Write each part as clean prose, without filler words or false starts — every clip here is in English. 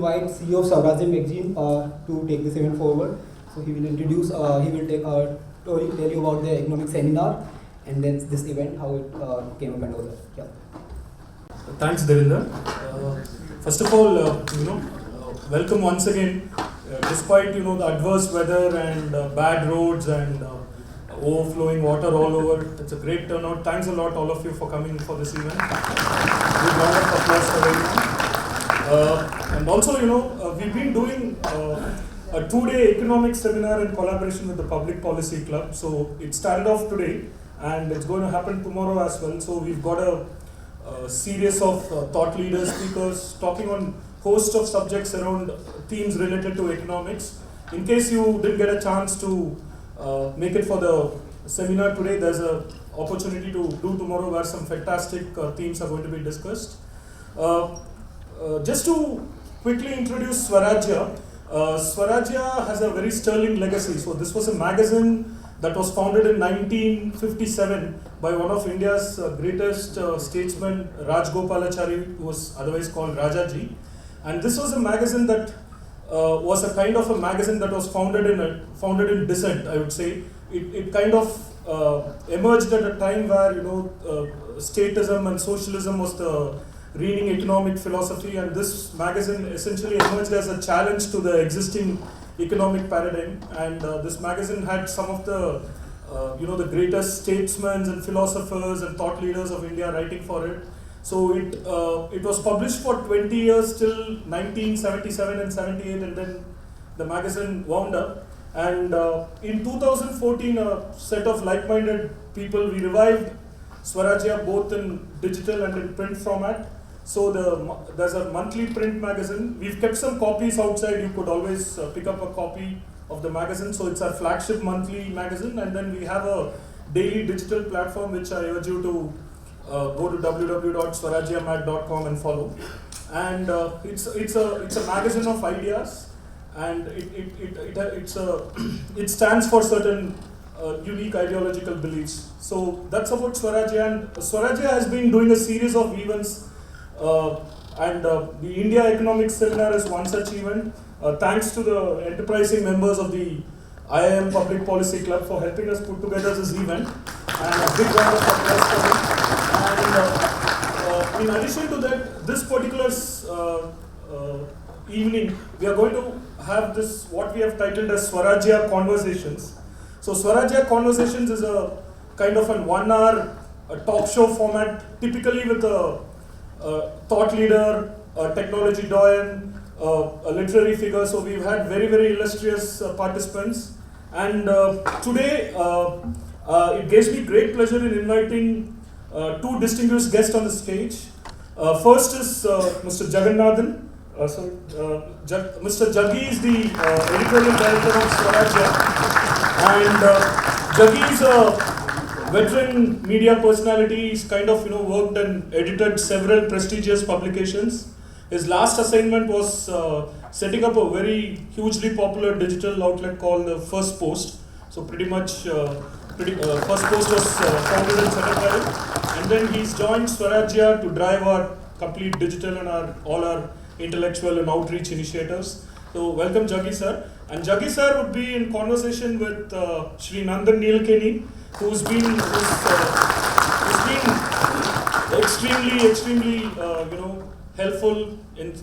invite CEO of Swarajya magazine to take this event forward. So he will introduce, he will tell you about the economic seminar and then this event, how it came up and all that. Yeah. Thanks, Devinder. First of all, welcome once again. Despite the adverse weather and bad roads and overflowing water all over, it's a great turnout. Thanks a lot, all of you, for coming for this event. Good round of applause for everyone. And also, we've been doing a 2-day economic seminar in collaboration with the Public Policy Club. So it started off today, and it's going to happen tomorrow as well. So we've got a series of thought leaders, speakers, talking on host of subjects around themes related to economics. In case you didn't get a chance to make it for the seminar today, there's an opportunity to do tomorrow where some fantastic themes are going to be discussed. Just to quickly introduce Swarajya, Swarajya has a very sterling legacy. So this was a magazine that was founded in 1957 by one of India's greatest statesmen, Rajgopalachari, who was otherwise called Rajaji. And this was a magazine that was a kind of a magazine that was founded in dissent, I would say. It kind of emerged at a time where statism and socialism was the reigning economic philosophy, and this magazine essentially emerged as a challenge to the existing economic paradigm. And this magazine had some of the the greatest statesmen and philosophers and thought leaders of India writing for it. So it was published for 20 years till 1977 and 78, and then the magazine wound up. And in 2014, a set of like-minded people, we revived Swarajya both in digital and in print format. So there's a monthly print magazine. We've kept some copies outside. You could always pick up a copy of the magazine. So it's our flagship monthly magazine. And then we have a daily digital platform, which I urge you to go to www.swarajyamag.com and follow. And it's a magazine of ideas, and it stands for certain unique ideological beliefs. So that's about Swarajya, and Swarajya has been doing a series of events, and the India Economics Seminar is one such event. Thanks to the enterprising members of the IIM Public Policy Club for helping us put together this event, and a big round of applause for them. And in addition to that, this particular evening, we are going to have this, what we have titled as Swarajya Conversations. So Swarajya Conversations is a kind of an 1-hour talk show format, typically with a thought leader, a technology doyen, a literary figure. So we've had very, very illustrious participants. And today, it gives me great pleasure in inviting two distinguished guests on the stage. First is Mr. Jagannathan. Mr. Jaggi is the editorial director of Swarajya, and Jaggi is a veteran media personality. He's kind of worked and edited several prestigious publications. His last assignment was setting up a very hugely popular digital outlet called the First Post. So pretty much, First Post was founded and set up by him, and then he's joined Swarajya to drive our complete digital and all our intellectual and outreach initiatives. So welcome, Jaggi sir. And Jaggi sir would be in conversation with Shri Nandan Nilekani, who's been extremely helpful in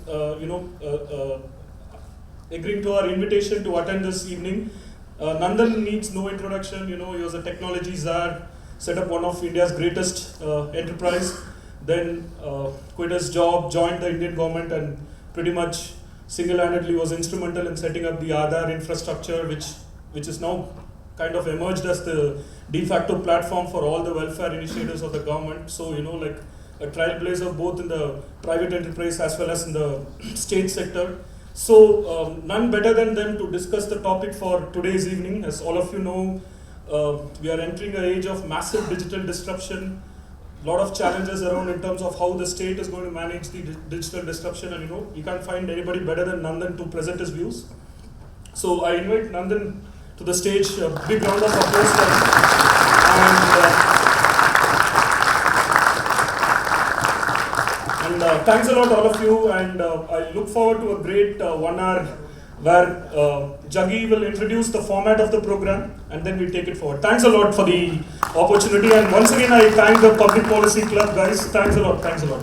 agreeing to our invitation to attend this evening. Nandan needs no introduction. He was a technology czar, set up one of India's greatest enterprise, then quit his job, joined the Indian government, and pretty much single-handedly was instrumental in setting up the Aadhaar infrastructure, which is now kind of emerged as the de facto platform for all the welfare initiatives of the government. So, like a trailblazer both in the private enterprise as well as in the state sector. So, none better than them to discuss the topic for today's evening. As all of you know, we are entering an age of massive digital disruption. A lot of challenges around in terms of how the state is going to manage the digital disruption, and you can't find anybody better than Nandan to present his views. So I invite Nandan to the stage. A big round of applause for him. And And thanks a lot, all of you. And I look forward to a great 1 hour where Jaggi will introduce the format of the program and then we take it forward. Thanks a lot for the opportunity. And once again, I thank the Public Policy Club guys. Thanks a lot. Thanks a lot.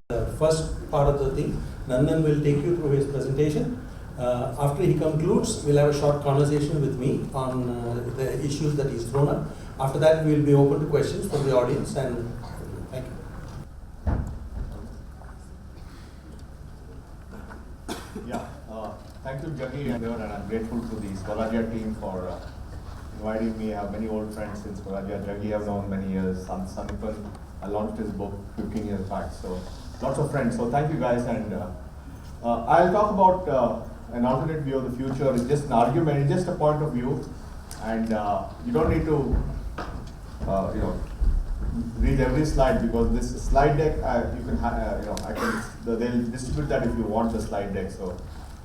The first part of the thing, Nandan will take you through his presentation. After he concludes, we'll have a short conversation with me on the issues that he's thrown up. After that, we'll be open to questions from the audience, and thank you. Yeah, thank you, Jaggi, and I'm grateful to the Swarajya team for inviting me. I have many old friends in Swarajya. Jaggi I've known many years. Sanipan, I launched his book 15 years back, so lots of friends. So thank you guys, and I'll talk about an alternate view of the future. It's just an argument, it's just a point of view, and you don't need to, read every slide, because this slide deck you can they'll distribute that if you want the slide deck, so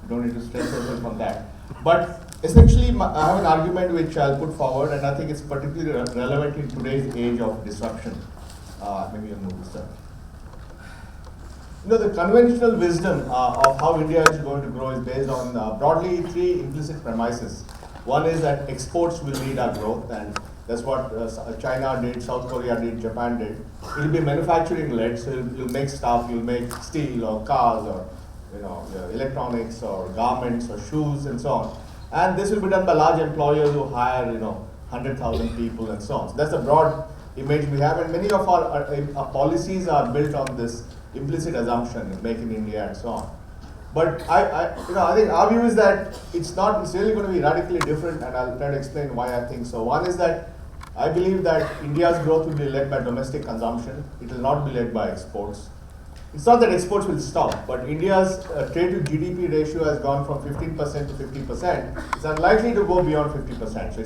you don't need to stress yourself on that. But essentially, I have an argument which I'll put forward, and I think it's particularly relevant in today's age of disruption. Maybe you'll move this up. The conventional wisdom of how India is going to grow is based on broadly 3 implicit premises. One is that exports will lead our growth, and that's what China did, South Korea did, Japan did. It will be manufacturing led, so you'll make stuff, you'll make steel or cars or electronics or garments or shoes and so on. And this will be done by large employers who hire 100,000 people and so on. So that's the broad image we have, and many of our policies are built on this implicit assumption, make in India and so on. But I think our view is that it's really going to be radically different, and I'll try to explain why I think so. One is that I believe that India's growth will be led by domestic consumption. It will not be led by exports. It's not that exports will stop, but India's trade to GDP ratio has gone from 15% to 50%. It's unlikely to go beyond 50%. So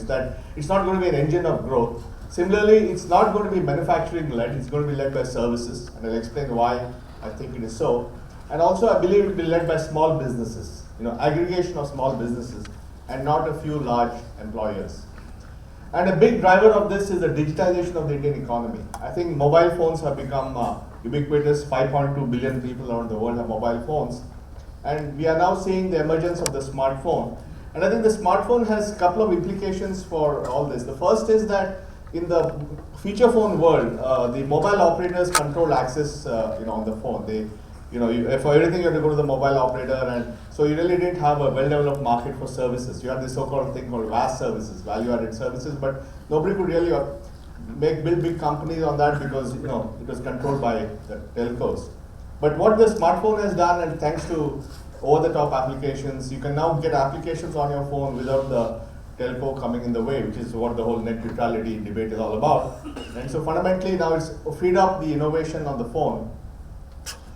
it's not going to be an engine of growth. Similarly, it's not going to be manufacturing led, it's going to be led by services, and I'll explain why I think it is so. And also I believe it will be led by small businesses, aggregation of small businesses, and not a few large employers. And a big driver of this is the digitization of the Indian economy. I think mobile phones have become ubiquitous. 5.2 billion people around the world have mobile phones. And we are now seeing the emergence of the smartphone. And I think the smartphone has a couple of implications for all this. The first is that in the feature phone world, the mobile operators control access on the phone. For everything you have to go to the mobile operator, and so you really didn't have a well-developed market for services. You had this so-called thing called VAS services, value-added services, but nobody could really build big companies on that because it was controlled by the telcos. But what the smartphone has done, and thanks to over-the-top applications, you can now get applications on your phone without the telco coming in the way, which is what the whole net neutrality debate is all about. And so fundamentally now it's freed up the innovation on the phone.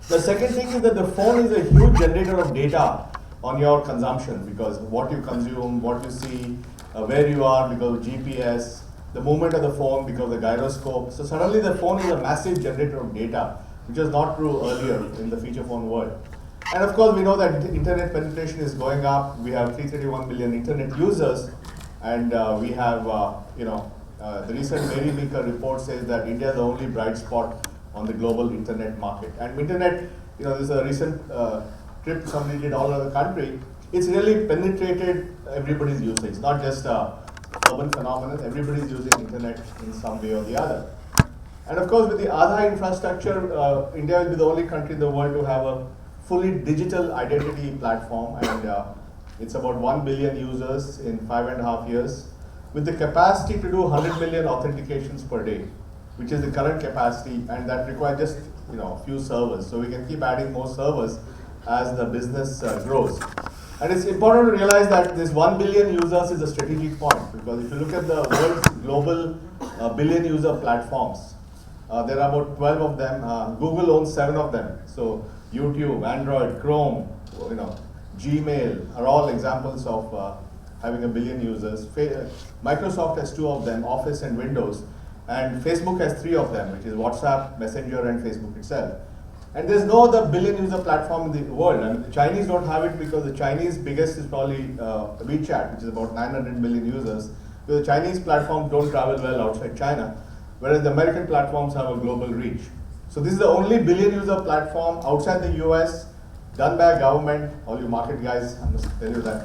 The second thing is that the phone is a huge generator of data on your consumption, because what you consume, what you see, where you are because of GPS, the movement of the phone because of the gyroscope. So suddenly the phone is a massive generator of data, which was not true earlier in the feature phone world. And of course we know that internet penetration is going up. We have 331 million internet users, and we have, the recent Mary Meeker report says that India is the only bright spot on the global internet market. And internet, there's a recent trip somebody did all over the country. It's really penetrated everybody's usage. It's not just a urban phenomenon. Everybody's using internet in some way or the other. And of course, with the Aadhaar infrastructure, India will be the only country in the world to have a fully digital identity platform, and it's about 1 billion users in 5.5 years, with the capacity to do 100 million authentications per day, which is the current capacity, and that requires just a few servers. So we can keep adding more servers as the business grows. And it's important to realize that this 1 billion users is a strategic point, because if you look at the world's global billion user platforms, there are about 12 of them. Google owns 7 of them. So YouTube, Android, Chrome, Gmail are all examples of having a billion users. Microsoft has 2 of them, Office and Windows. And Facebook has 3 of them, which is WhatsApp, Messenger, and Facebook itself. And there's no other billion user platform in the world. I mean, the Chinese don't have it because the Chinese biggest is probably WeChat, which is about 900 million users. So the Chinese platforms don't travel well outside China, whereas the American platforms have a global reach. So this is the only billion user platform outside the US done by a government. All you market guys, I must tell you that.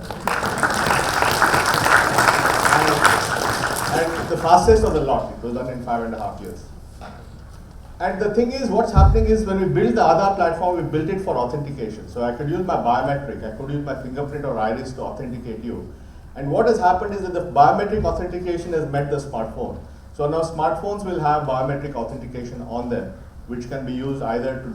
And the fastest of the lot. It was done in 5.5 years. And the thing is, what's happening is when we build the Aadhaar platform, we built it for authentication. So I could use my biometric, I could use my fingerprint or iris to authenticate you. And what has happened is that the biometric authentication has met the smartphone. So now smartphones will have biometric authentication on them, which can be used either to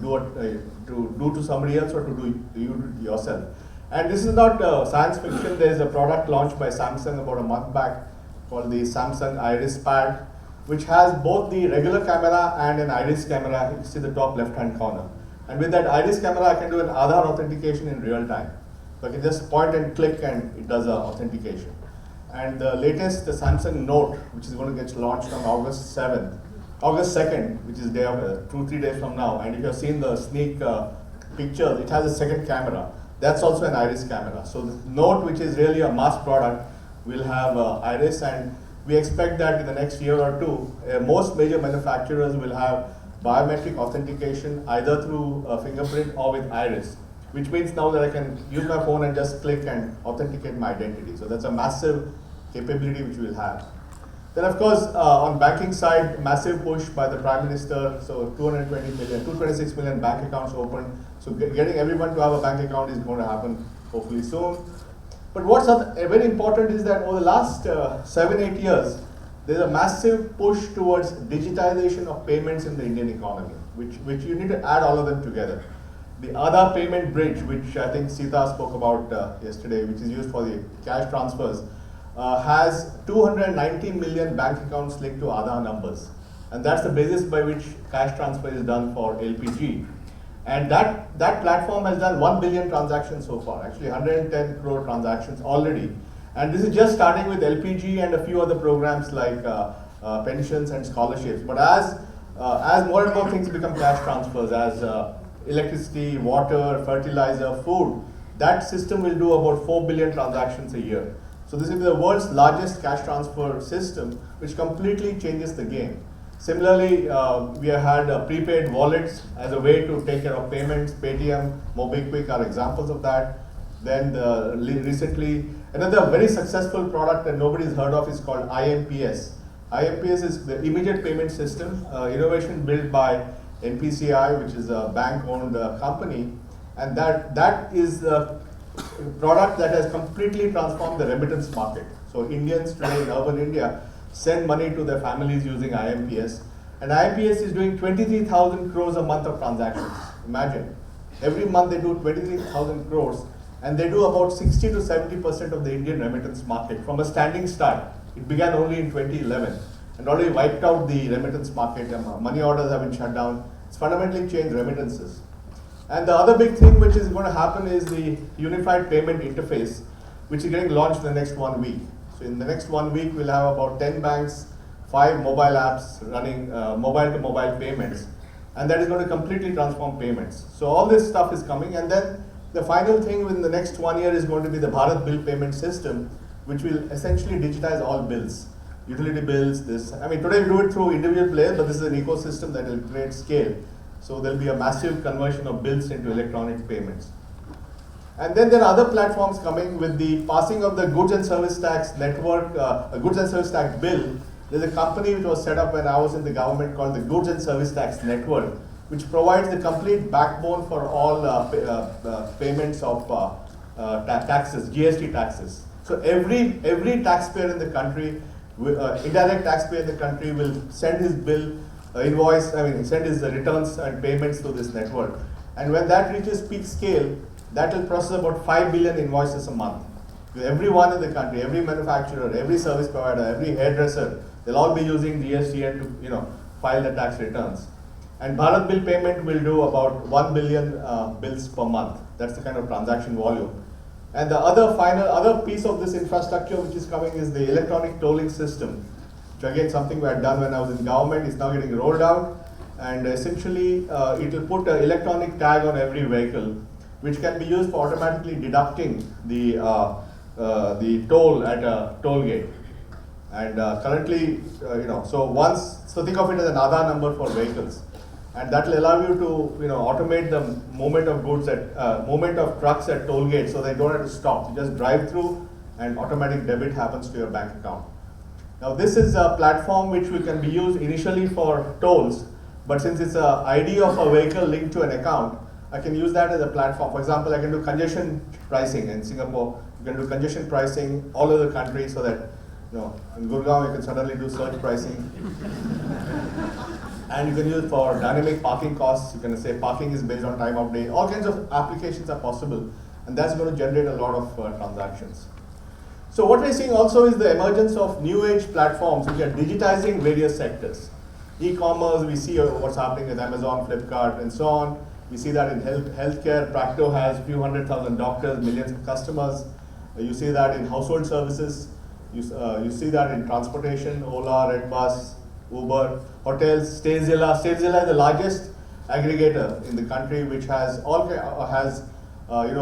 do to somebody else or to do you yourself. And this is not science fiction. There is a product launched by Samsung about a month back called the Samsung Iris Pad, which has both the regular camera and an iris camera. You see the top left-hand corner. And with that iris camera, I can do an Aadhaar authentication in real time. So I can just point and click and it does authentication. And the latest, the Samsung Note, which is going to get launched on August 2nd, which is 2-3 days from now. And if you have seen the sneak pictures, it has a second camera. That's also an iris camera. So the Note, which is really a mass product, will have iris, and we expect that in the next year or two, most major manufacturers will have biometric authentication either through a fingerprint or with iris, which means now that I can use my phone and just click and authenticate my identity. So that's a massive capability which we'll have. Then of course, on banking side, massive push by the Prime Minister. So 226 million bank accounts opened. So getting everyone to have a bank account is going to happen hopefully soon. But what's very important is that over the last 7-8 years, there's a massive push towards digitization of payments in the Indian economy, which you need to add all of them together. The Aadhaar payment bridge, which I think Sita spoke about yesterday, which is used for the cash transfers, has 290 million bank accounts linked to Aadhaar numbers. And that's the basis by which cash transfer is done for LPG. And that platform has done 1 billion transactions so far, actually 110 crore transactions already. And this is just starting with LPG and a few other programs like pensions and scholarships. But as more and more things become cash transfers, as electricity, water, fertilizer, food, that system will do about 4 billion transactions a year. So this will be the world's largest cash transfer system, which completely changes the game. Similarly, we have had prepaid wallets as a way to take care of payments. Paytm, MobiKwik are examples of that. Then recently, another very successful product that nobody's heard of is called IMPS. IMPS is the immediate payment system, innovation built by NPCI, which is a bank-owned company. And that is the product that has completely transformed the remittance market. So Indians today in urban India send money to their families using IMPS. And IMPS is doing 23,000 crores a month of transactions. Imagine. Every month they do 23,000 crores, and they do about 60 to 70% of the Indian remittance market from a standing start. It began only in 2011 and already wiped out the remittance market. Money orders have been shut down. It's fundamentally changed remittances. And the other big thing which is going to happen is the unified payment interface, which is getting launched in the next 1 week. So in the next 1 week, we'll have about 10 banks, 5 mobile apps running mobile-to-mobile payments. And that is going to completely transform payments. So all this stuff is coming. And then the final thing within the next 1 year is going to be the Bharat bill payment system, which will essentially digitize all bills. Utility bills, today we do it through individual players, but this is an ecosystem that will create scale. So there'll be a massive conversion of bills into electronic payments. And then there are other platforms coming with the passing of the goods and service tax network, goods and service tax bill. There's a company which was set up when I was in the government called the Goods and Service Tax Network, which provides the complete backbone for all payments of taxes, GST taxes. So every taxpayer in the country, indirect taxpayer in the country will send his bill, send his returns and payments to this network. And when that reaches peak scale, that will process about 5 billion invoices a month. Everyone in the country, every manufacturer, every service provider, every hairdresser, they'll all be using GSTN to file the tax returns. And Bharat bill payment will do about 1 billion bills per month. That's the kind of transaction volume. And the other piece of this infrastructure which is coming is the electronic tolling system, which again something we had done when I was in government, is now getting rolled out. And essentially it will put an electronic tag on every vehicle, which can be used for automatically deducting the toll at a toll gate. And currently, so think of it as an Aadhaar number for vehicles. and that will allow you to automate the movement of goods movement of trucks at toll gates, so they don't have to stop. You just drive through, and automatic debit happens to your bank account. Now this is a platform which can be used initially for tolls, but since it's an ID of a vehicle linked to an account, I can use that as a platform. For example, I can do congestion pricing in Singapore. You can do congestion pricing all over the country, so that in Gurgaon you can suddenly do surge pricing. And you can use it for dynamic parking costs. You can say parking is based on time of day. All kinds of applications are possible, and that's going to generate a lot of transactions. So what we're seeing also is the emergence of new age platforms which are digitizing various sectors. E-commerce, we see what's happening with Amazon, Flipkart, and so on. We see that in healthcare. Practo has a few 100,000 doctors, millions of customers. You see that in household services. You see that in transportation, Ola, Redbus, Uber, hotels, Stayzilla. Stayzilla is the largest aggregator in the country, which has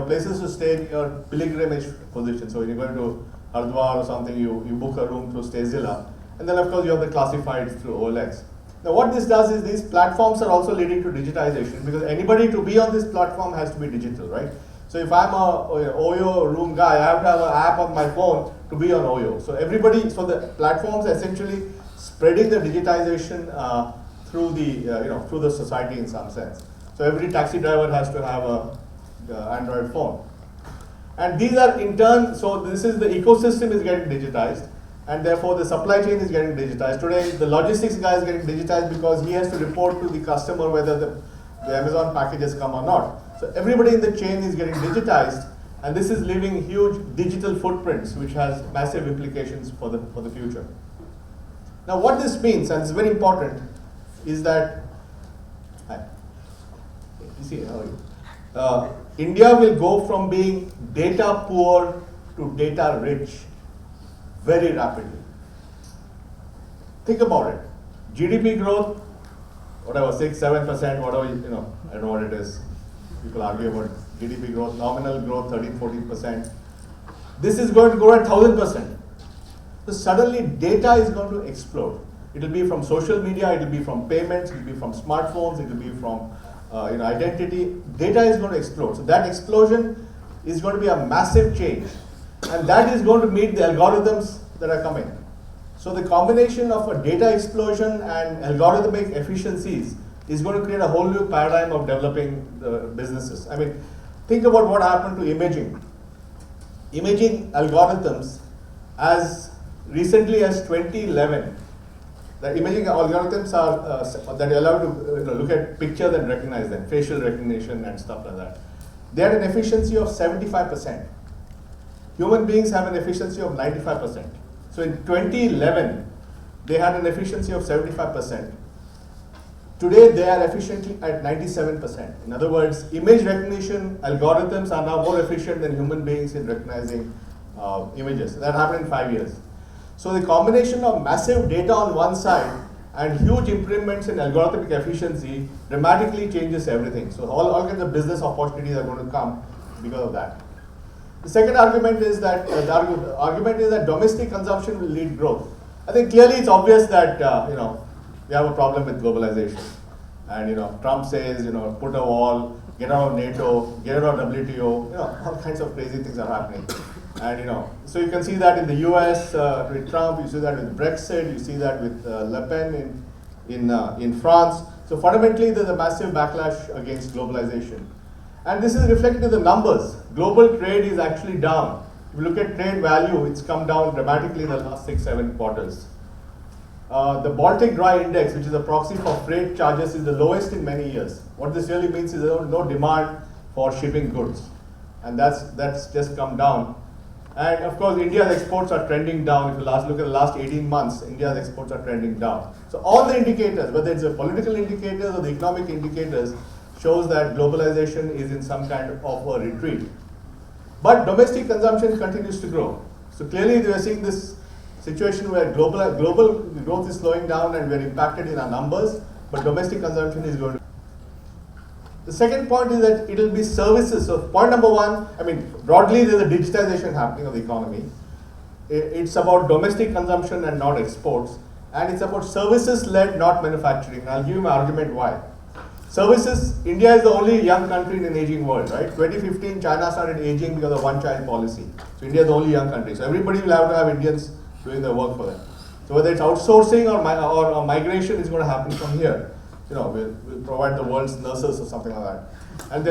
places to stay in your pilgrimage position. So when you're going to Hardwar or something, you book a room through Stayzilla, and then of course you have the classifieds through OLX. Now what this does is these platforms are also leading to digitization, because anybody to be on this platform has to be digital, right? So if I'm a Oyo room guy, I have to have an app on my phone to be on Oyo. So so the platforms are essentially spreading the digitization through the society in some sense. So every taxi driver has to have a Android phone. And these are in turn, so this is the ecosystem is getting digitized, and therefore the supply chain is getting digitized. Today, the logistics guy is getting digitized because he has to report to the customer whether the Amazon package has come or not. So everybody in the chain is getting digitized, and this is leaving huge digital footprints, which has massive implications for the future. Now what this means, and it's very important, is that, India will go from being data poor to data rich very rapidly. Think about it. GDP growth, whatever, 6-7%, whatever, I don't know what it is. People argue about GDP growth, nominal growth 13-14%. This is going to grow at 1,000%. So suddenly data is going to explode. It will be from social media, it will be from payments, it will be from smartphones, it will be from identity. Data is going to explode. So that explosion is going to be a massive change, and that is going to meet the algorithms that are coming. So the combination of a data explosion and algorithmic efficiencies is going to create a whole new paradigm of developing businesses. I mean, think about what happened to imaging. Imaging algorithms, as recently as 2011, the imaging algorithms are that allow you to look at pictures and recognize them, facial recognition and stuff like that. They had an efficiency of 75%. Human beings have an efficiency of 95%. So in 2011, they had an efficiency of 75%. Today, they are efficiently at 97%. In other words, image recognition algorithms are now more efficient than human beings in recognizing images. That happened in 5 years. So the combination of massive data on one side and huge improvements in algorithmic efficiency dramatically changes everything. So all kinds of business opportunities are going to come because of that. The second argument is that domestic consumption will lead growth. I think clearly it's obvious that we have a problem with globalization, and Trump says put a wall, get out of NATO, get out of WTO. All kinds of crazy things are happening, and so you can see that in the U.S. With Trump, you see that with Brexit, you see that with Le Pen in France. So fundamentally, there's a massive backlash against globalization. And this is reflected in the numbers. Global trade is actually down. If you look at trade value, it's come down dramatically in the last 6-7 quarters. The Baltic Dry Index, which is a proxy for freight charges, is the lowest in many years. What this really means is there's no demand for shipping goods. And that's just come down. And of course, India's exports are trending down. If you look at the last 18 months, India's exports are trending down. So all the indicators, whether it's the political indicators or the economic indicators, shows that globalization is in some kind of a retreat. But domestic consumption continues to grow. So clearly we are seeing this situation where global growth is slowing down and we are impacted in our numbers, but domestic consumption is going to. The second point is that it will be services. So point number one, broadly there's a digitization happening of the economy. It's about domestic consumption and not exports. And it's about services-led, not manufacturing. And I'll give you my argument why. Services, India is the only young country in an aging world, right? 2015, China started aging because of one-child policy. So India is the only young country. So everybody will have to have Indians doing the work for them. So whether it's outsourcing or migration is going to happen from here. We'll provide the world's nurses or something like that. And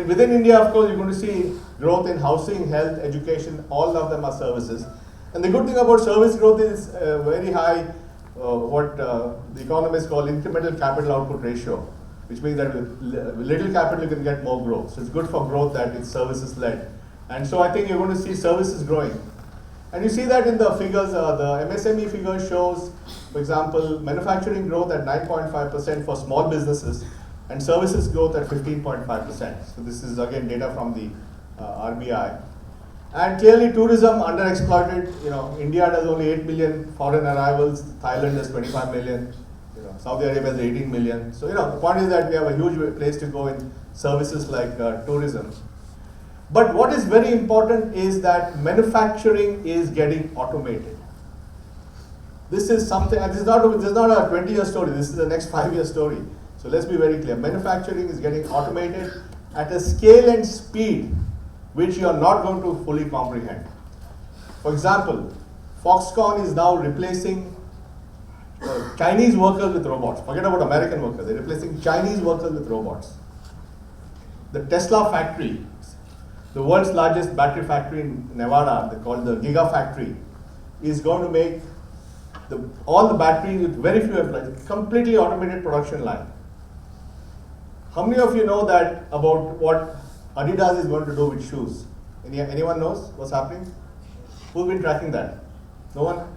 within India, of course, you're going to see growth in housing, health, education, all of them are services. And the good thing about service growth is very high, what the economists call incremental capital output ratio, which means that with little capital you can get more growth. So it's good for growth that it's services led. And so I think you're going to see services growing. And you see that in the figures, the MSME figure shows, for example, manufacturing growth at 9.5% for small businesses and services growth at 15.5%. So this is again data from the RBI. And clearly tourism underexploited. India does only 8 million foreign arrivals, Thailand does 25 million, Saudi Arabia has 18 million. So the point is that we have a huge place to go in services like tourism. But what is very important is that manufacturing is getting automated. This is something, and this is not a 20-year story, this is the next 5-year story. So let's be very clear. Manufacturing is getting automated at a scale and speed which you are not going to fully comprehend. For example, Foxconn is now replacing Chinese workers with robots. Forget about American workers, they're replacing Chinese workers with robots. The Tesla factory, the world's largest battery factory in Nevada, they call it the Gigafactory, is going to make all the batteries with very few employees, completely automated production line. How many of you know that about what Adidas is going to do with shoes? Anyone knows what's happening? Who's been tracking that? No one?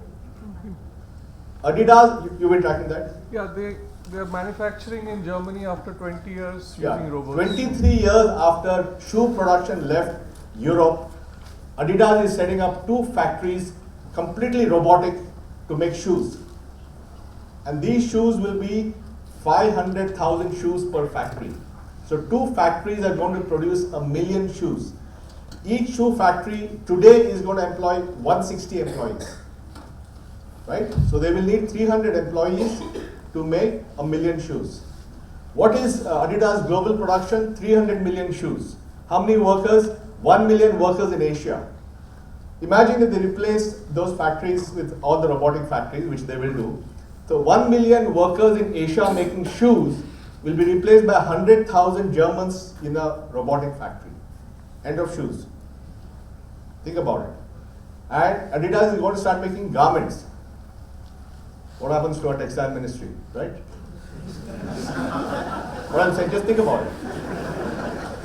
Adidas, you've been tracking that? Yeah, they are manufacturing in Germany after 20 years using robots. 23 years after shoe production left Europe, Adidas is setting up 2 factories, completely robotic, to make shoes. And these shoes will be 500,000 shoes per factory. So 2 factories are going to produce 1 million shoes. Each shoe factory today is going to employ 160 employees. Right? So they will need 300 employees to make 1 million shoes. What is Adidas global production? 300 million shoes. How many workers? 1 million workers in Asia. Imagine if they replace those factories with all the robotic factories, which they will do. So 1 million workers in Asia making shoes will be replaced by 100,000 Germans in a robotic factory. End of shoes. Think about it. And Adidas is going to start making garments. What happens to our textile ministry, right? What I'm saying, just think about it.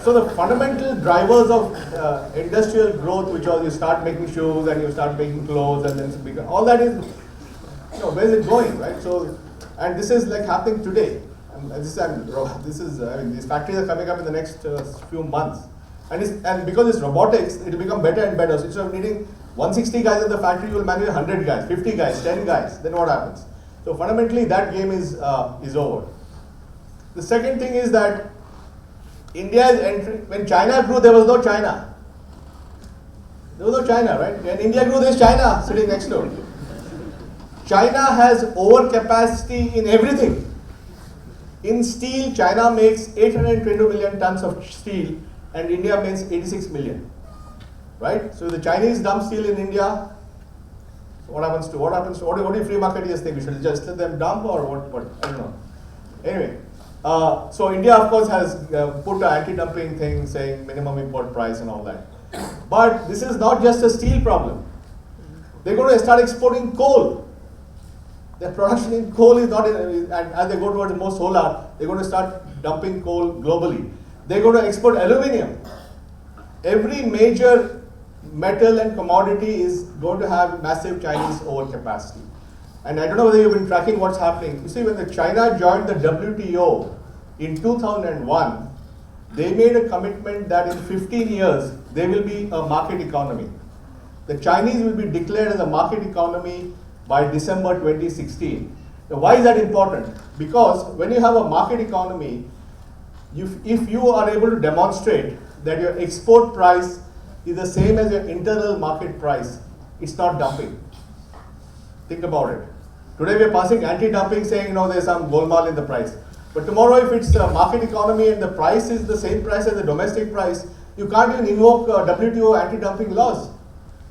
So the fundamental drivers of industrial growth, which are you start making shoes and you start making clothes and then all that is, where is it going, right? So, and this is like happening today. And these factories are coming up in the next few months. And because it's robotics, it will become better and better. So instead of needing 160 guys in the factory, you will manage 100 guys, 50 guys, 10 guys. Then what happens? So fundamentally, that game is over. The second thing is that India is entering. When China grew, there was no China. There was no China, right? When India grew, there's China sitting next door. China has overcapacity in everything. In steel, China makes 822 million tons of steel, and India makes 86 million. Right? So the Chinese dump steel in India. What do free marketeers think? We should just let them dump or what? I don't know. Anyway, so India of course has put an anti-dumping thing saying minimum import price and all that. But this is not just a steel problem. They're going to start exporting coal. Their production in coal is not, and as they go towards more solar, they're going to start dumping coal globally. They're going to export aluminium. Every major metal and commodity is going to have massive Chinese overcapacity. And I don't know whether you've been tracking what's happening. You see, when China joined the WTO in 2001, they made a commitment that in 15 years, they will be a market economy. The Chinese will be declared as a market economy by December 2016. Now, why is that important? Because when you have a market economy, if you are able to demonstrate that your export price is the same as your internal market price, it's not dumping. Think about it. Today we are passing anti-dumping saying, there's some golmaal in the price. But tomorrow, if it's a market economy and the price is the same price as the domestic price, you can't even invoke WTO anti-dumping laws.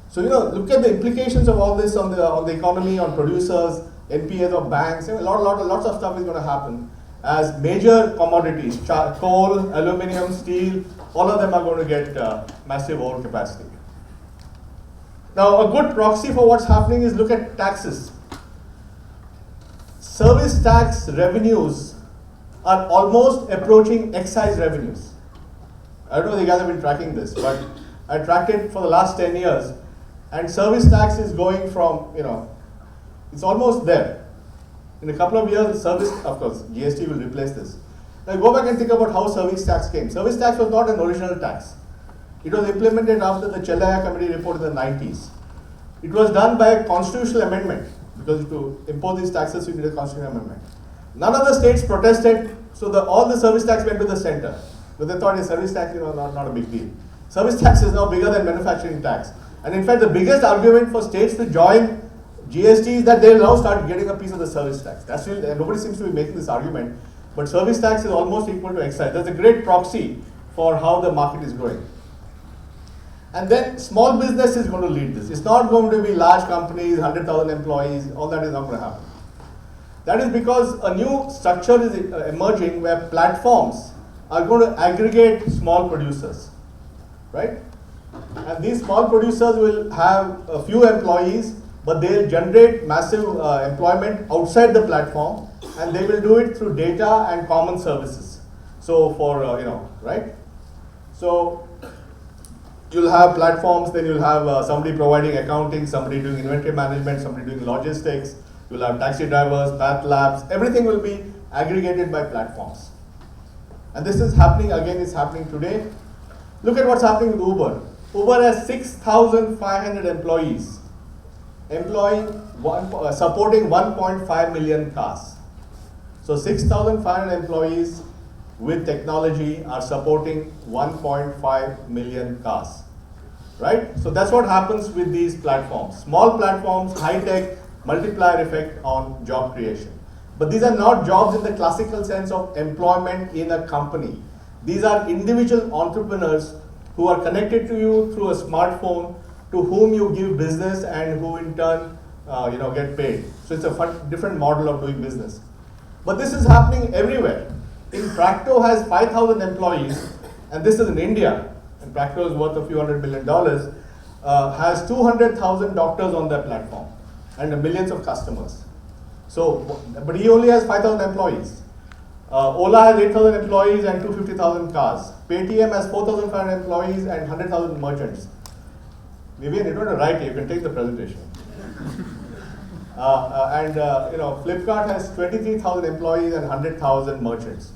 So look at the implications of all this on the economy, on producers, NPAs of banks. Lots of stuff is going to happen as major commodities, coal, aluminium, steel, all of them are going to get massive overcapacity. Now, a good proxy for what's happening is look at taxes. Service tax revenues are almost approaching excise revenues. I don't know if you guys have been tracking this, but I tracked it for the last 10 years. And service tax is going from, it's almost there. In a couple of years, service, of course, GST will replace this. Now go back and think about how service tax came. Service tax was not an original tax. It was implemented after the Chellaya Committee report in the 90s. It was done by a constitutional amendment, because to impose these taxes, you need a constitutional amendment. None of the states protested, so all the service tax went to the center. But they thought a service tax, not a big deal. Service tax is now bigger than manufacturing tax. And in fact, the biggest argument for states to join GST is that they'll now start getting a piece of the service tax. That's really, nobody seems to be making this argument, but service tax is almost equal to excise. That's a great proxy for how the market is growing. And then small business is going to lead this. It's not going to be large companies, 100,000 employees, all that is not going to happen. That is because a new structure is emerging where platforms are going to aggregate small producers, right? And these small producers will have a few employees, but they'll generate massive employment outside the platform, and they will do it through data and common services. So for, right? So you'll have platforms, then you'll have somebody providing accounting, somebody doing inventory management, somebody doing logistics, you'll have taxi drivers, path labs, everything will be aggregated by platforms. And this is happening, again, it's happening today. Look at what's happening with Uber. Uber has 6,500 employees, supporting 1.5 million cars. So 6,500 employees with technology are supporting 1.5 million cars, right? So that's what happens with these platforms. Small platforms, high-tech, multiplier effect on job creation. But these are not jobs in the classical sense of employment in a company. These are individual entrepreneurs who are connected to you through a smartphone, to whom you give business and who in turn get paid. So it's a different model of doing business. But this is happening everywhere. In Practo has 5,000 employees, and this is in India, and Practo is worth a few $100 million, has 200,000 doctors on their platform and millions of customers. So, but he only has 5,000 employees. Ola has 8,000 employees and 250,000 cars. Paytm has 4,500 employees and 100,000 merchants. Vivian, you don't have to write it, you can take the presentation. Flipkart has 23,000 employees and 100,000 merchants.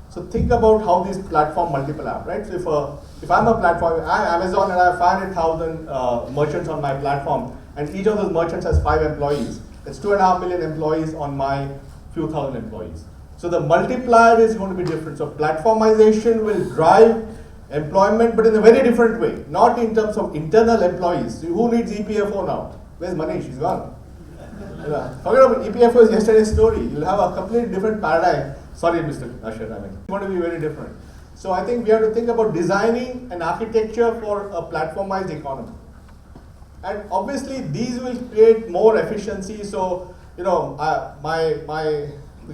So think about how these platform multiple are, right? So if I'm a platform, I'm Amazon and I have 500,000 merchants on my platform, and each of those merchants has 5 employees. It's 2.5 million employees on my few thousand employees. So the multiplier is going to be different. So platformization will drive employment, but in a very different way. Not in terms of internal employees. Who needs EPFO now? Where's Manish? She's gone. Forget about EPFO is yesterday's story. You'll have a completely different paradigm. Sorry, Mr. Asher, it's going to be very different. So I think we have to think about designing an architecture for a platformized economy. And obviously these will create more efficiency. So, the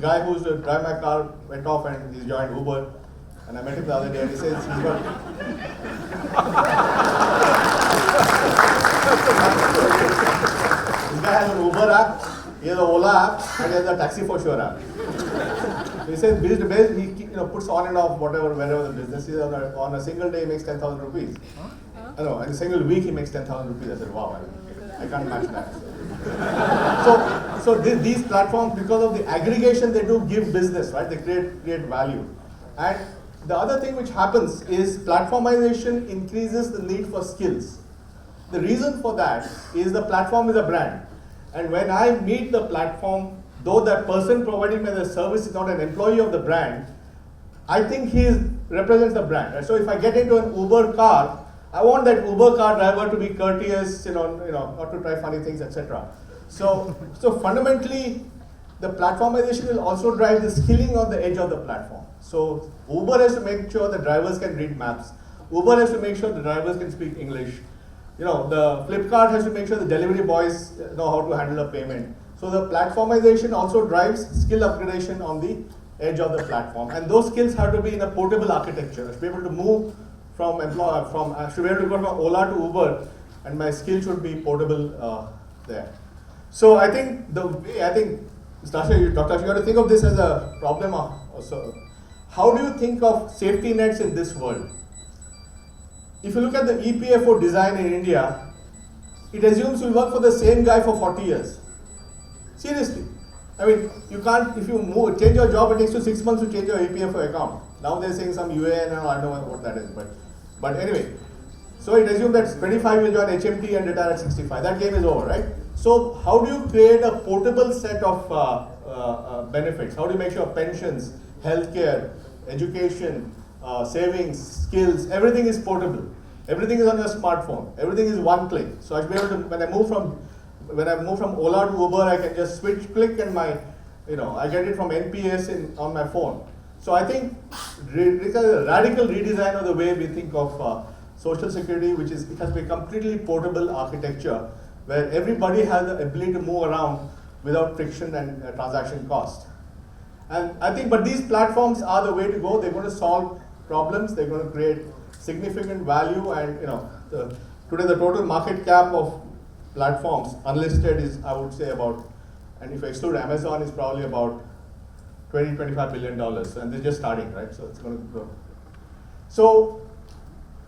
guy who's driving my car went off and he's joined Uber. And I met him the other day and he says he's got... This guy has an Uber app, he has an Ola app, and he has a Taxi for Sure app. So he says business to business, he puts on and off wherever the business is. On a single day he makes 10,000 rupees. In a single week he makes 10,000 rupees. I said, wow, I can't match that. So these platforms, because of the aggregation they do, give business, right? They create value. And the other thing which happens is platformization increases the need for skills. The reason for that is the platform is a brand. And when I meet the platform, though that person providing me the service is not an employee of the brand, I think he represents the brand. Right? So if I get into an Uber car, I want that Uber car driver to be courteous, not to try funny things, etc. So fundamentally, the platformization will also drive the skilling on the edge of the platform. So Uber has to make sure the drivers can read maps. Uber has to make sure the drivers can speak English. The Flipkart has to make sure the delivery boys know how to handle a payment. So the platformization also drives skill upgradation on the edge of the platform, and those skills have to be in a portable architecture. I should be able to move I should be able to go from Ola to Uber, and my skill should be portable there. So I think Dr. Asha, you got to think of this as a problem also. How do you think of safety nets in this world? If you look at the EPFO design in India, it assumes you'll work for the same guy for 40 years. Seriously. I mean, you can't, if you change your job, it takes you 6 months to change your EPFO account. Now they're saying some UAN, and I don't know what that is, but anyway. So it assumes that 25 will join HMT and retire at 65. That game is over, right? So how do you create a portable set of benefits? How do you make sure pensions, healthcare, education, savings, skills, everything is portable. Everything is on your smartphone. Everything is one click. So I should be able to, when I move from Ola to Uber, I can just click, and I get it from NPS on my phone. So I think it's a radical redesign of the way we think of social security, it has been completely portable architecture where everybody has the ability to move around without friction and transaction cost. And I think, but these platforms are the way to go. They're going to solve problems. They're going to create significant value, and today the total market cap of platforms unlisted is, I would say, about, and if I exclude Amazon, is probably about $20-25 billion, and they're just starting, right? So it's going to grow. So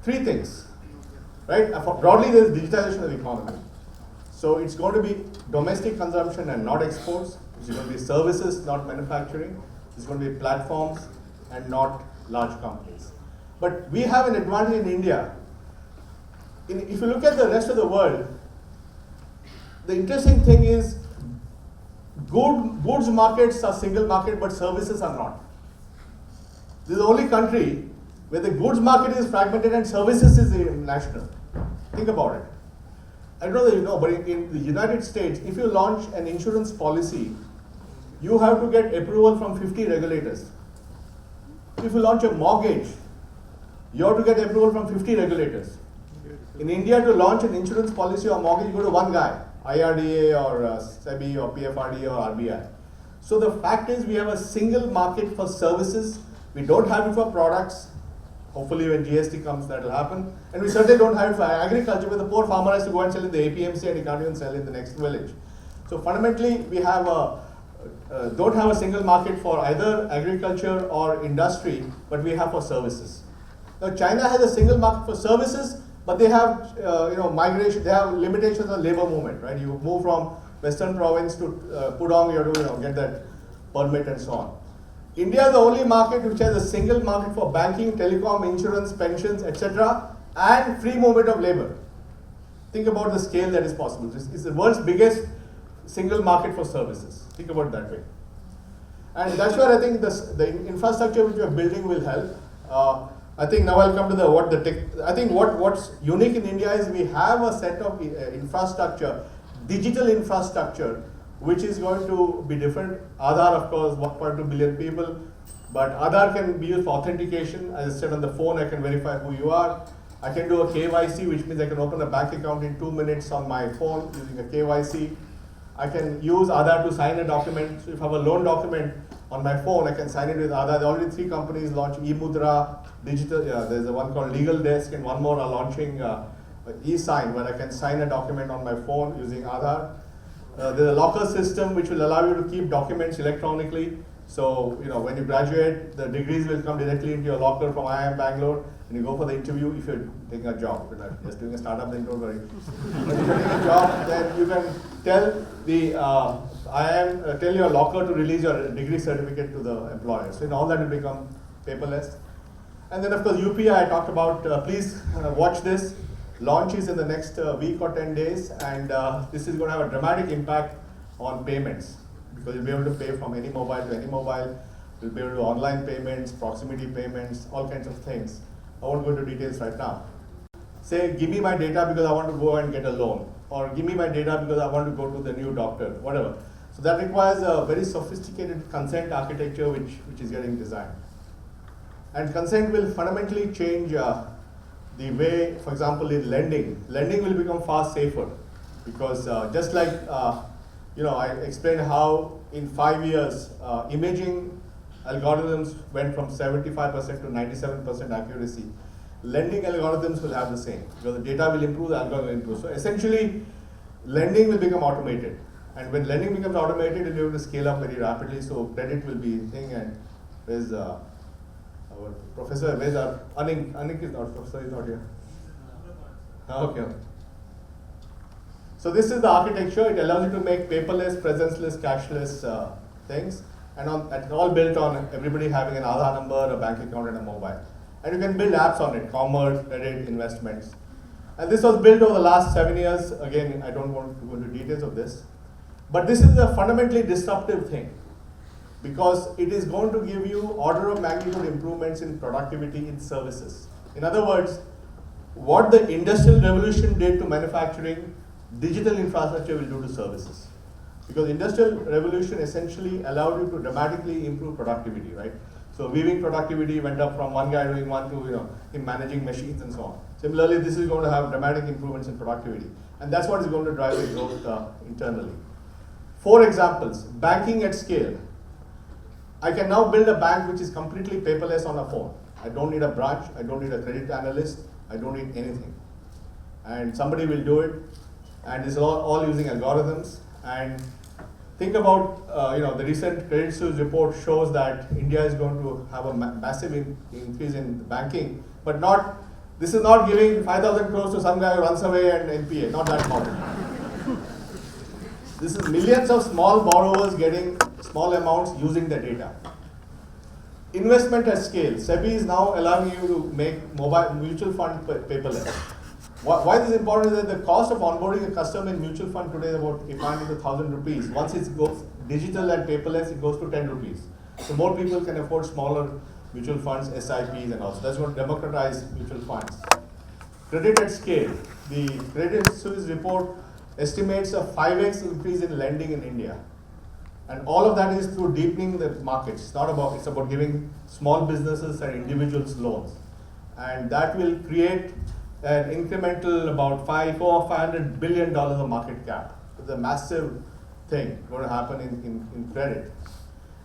3 things, right? Broadly, there's digitization of the economy. So it's going to be domestic consumption and not exports. It's going to be services, not manufacturing. It's going to be platforms and not large companies. But we have an advantage in India. If you look at the rest of the world, the interesting thing is goods markets are single market, but services are not. This is the only country where the goods market is fragmented and services is national. Think about it. I don't know that you know, but in the United States, if you launch an insurance policy, you have to get approval from 50 regulators. If you launch a mortgage, you have to get approval from 50 regulators. In India, to launch an insurance policy or mortgage, you go to one guy, IRDA or SEBI or PFRDA or RBI. So the fact is, we have a single market for services. We don't have it for products. Hopefully when GST comes, that will happen. And we certainly don't have it for agriculture, where the poor farmer has to go and sell in the APMC and he can't even sell in the next village. So fundamentally, we have don't have a single market for either agriculture or industry, but we have for services. Now China has a single market for services, but they have migration. They have limitations on labor movement, right? You move from Western province to Pudong, you have to get that permit and so on. India is the only market which has a single market for banking, telecom, insurance, pensions, etc., and free movement of labor. Think about the scale that is possible. It's the world's biggest single market for services. Think about it that way. And that's where I think the infrastructure which we are building will help. I think now I'll come to I think what's unique in India is we have a set of infrastructure, digital infrastructure, which is going to be different. Aadhaar, of course, 1.2 billion people, but Aadhaar can be used for authentication. As I said, on the phone, I can verify who you are. I can do a KYC, which means I can open a bank account in 2 minutes on my phone using a KYC. I can use Aadhaar to sign a document. So if I have a loan document on my phone, I can sign it with Aadhaar. There are already 3 companies launching eMudra, digital. There's one called Legal Desk, and one more are launching eSign, where I can sign a document on my phone using Aadhaar. There's a locker system which will allow you to keep documents electronically. So when you graduate, the degrees will come directly into your locker from IIM Bangalore, and you go for the interview if you're taking a job. If you're not just doing a startup, then don't worry. But if you're taking a job, then you can tell the tell your locker to release your degree certificate to the employer. So all that will become paperless. And then of course UPI I talked about. Please watch this. Launch is in the next week or 10 days, and this is going to have a dramatic impact on payments, because you'll be able to pay from any mobile to any mobile. You'll be able to do online payments, proximity payments, all kinds of things. I won't go into details right now. Say, give me my data because I want to go and get a loan, or give me my data because I want to go to the new doctor, whatever. So that requires a very sophisticated consent architecture which is getting designed. And consent will fundamentally change the way, for example, in lending will become far safer, because just like I explained how in 5 years imaging algorithms went from 75% to 97% accuracy. Lending algorithms will have the same, because the data will improve, the algorithm will improve. So essentially, lending will become automated, and when lending becomes automated, it will be able to scale up very rapidly. So credit will be a thing, and there's our professor, where's our Anik is not, professor is not here. Okay. So this is the architecture. It allows you to make paperless, presenceless, cashless things, and it's all built on everybody having an Aadhaar number, a bank account, and a mobile. And you can build apps on it, commerce, credit, investments. And this was built over the last 7 years. Again, I don't want to go into details of this. But this is a fundamentally disruptive thing, because it is going to give you order of magnitude improvements in productivity in services. In other words, what the industrial revolution did to manufacturing, digital infrastructure will do to services. Because industrial revolution essentially allowed you to dramatically improve productivity, right? So weaving productivity went up from one guy doing one to him managing machines and so on. Similarly, this is going to have dramatic improvements in productivity, and that's what is going to drive the growth internally. 4 examples: banking at scale. I can now build a bank which is completely paperless on a phone. I don't need a branch. I don't need a credit analyst. I don't need anything, and somebody will do it. And this is all using algorithms. And think about, the recent Credit Suisse report shows that India is going to have a massive increase in banking, but this is not giving 5,000 crores to some guy who runs away and NPA, not that model. This is millions of small borrowers getting small amounts using the data. Investment at scale. SEBI is now allowing you to make mobile mutual fund paperless. Why this is important is that the cost of onboarding a customer in mutual fund today is about 800 to 1,000 rupees. Once it goes digital and paperless, it goes to 10 rupees. So more people can afford smaller mutual funds, SIPs, and also that's going to democratize mutual funds. Credit at scale. The Credit Suisse report estimates a 5x increase in lending in India, and all of that is through deepening the markets. It's about giving small businesses and individuals loans, and that will create an incremental about $500 billion of market cap. It's a massive thing going to happen in credit.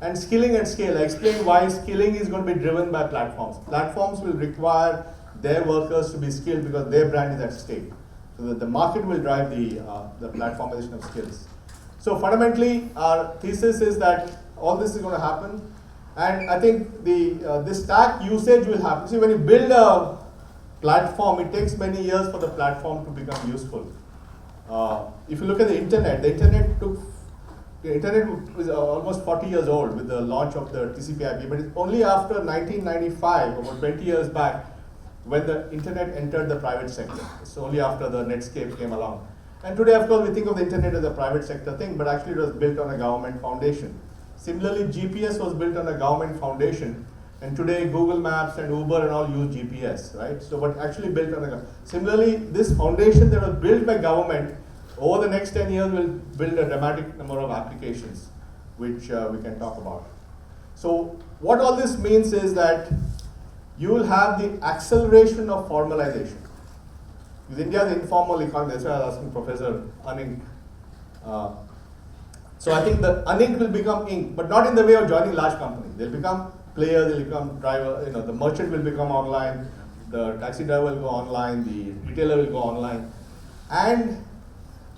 And skilling at scale. I explained why skilling is going to be driven by platforms. Platforms will require their workers to be skilled because their brand is at stake. So that the market will drive the platformization of skills. So fundamentally, our thesis is that all this is going to happen, and I think this stack usage will happen. See, when you build a platform, it takes many years for the platform to become useful. If you look at the internet was almost 40 years old with the launch of the TCP/IP, but it's only after 1995, about 20 years back, when the internet entered the private sector. It's only after the Netscape came along. And today, of course, we think of the internet as a private sector thing, but actually it was built on a government foundation. Similarly, GPS was built on a government foundation, and today Google Maps and Uber and all use GPS, right? So, but actually built on a similarly, this foundation that was built by government over the next 10 years will build a dramatic number of applications, which we can talk about. So, what all this means is that you will have the acceleration of formalization. Because India is an informal economy, that's why I was asking Professor Anik. So I think the Anik will become ink, but not in the way of joining large companies. They'll become players, they'll become driver, the merchant will become online, the taxi driver will go online, the retailer will go online, and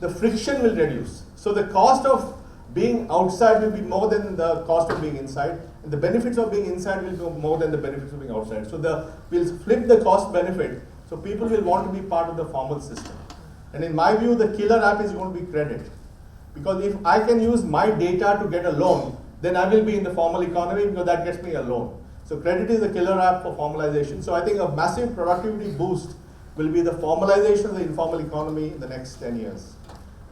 the friction will reduce. So the cost of being outside will be more than the cost of being inside, and the benefits of being inside will be more than the benefits of being outside. So we'll flip the cost benefit, so people will want to be part of the formal system. And in my view, the killer app is going to be credit. Because if I can use my data to get a loan, then I will be in the formal economy because that gets me a loan. So credit is the killer app for formalization. So I think a massive productivity boost will be the formalization of the informal economy in the next 10 years.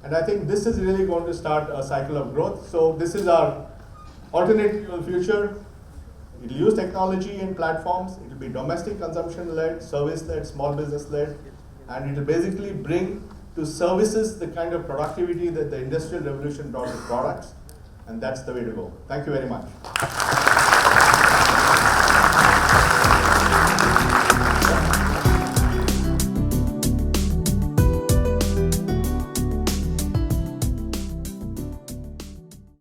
And I think this is really going to start a cycle of growth. So this is our alternate future. It will use technology and platforms. It will be domestic consumption-led, service-led, small business-led, and it will basically bring to services the kind of productivity that the industrial revolution brought to products. and that's the way to go. Thank you very much.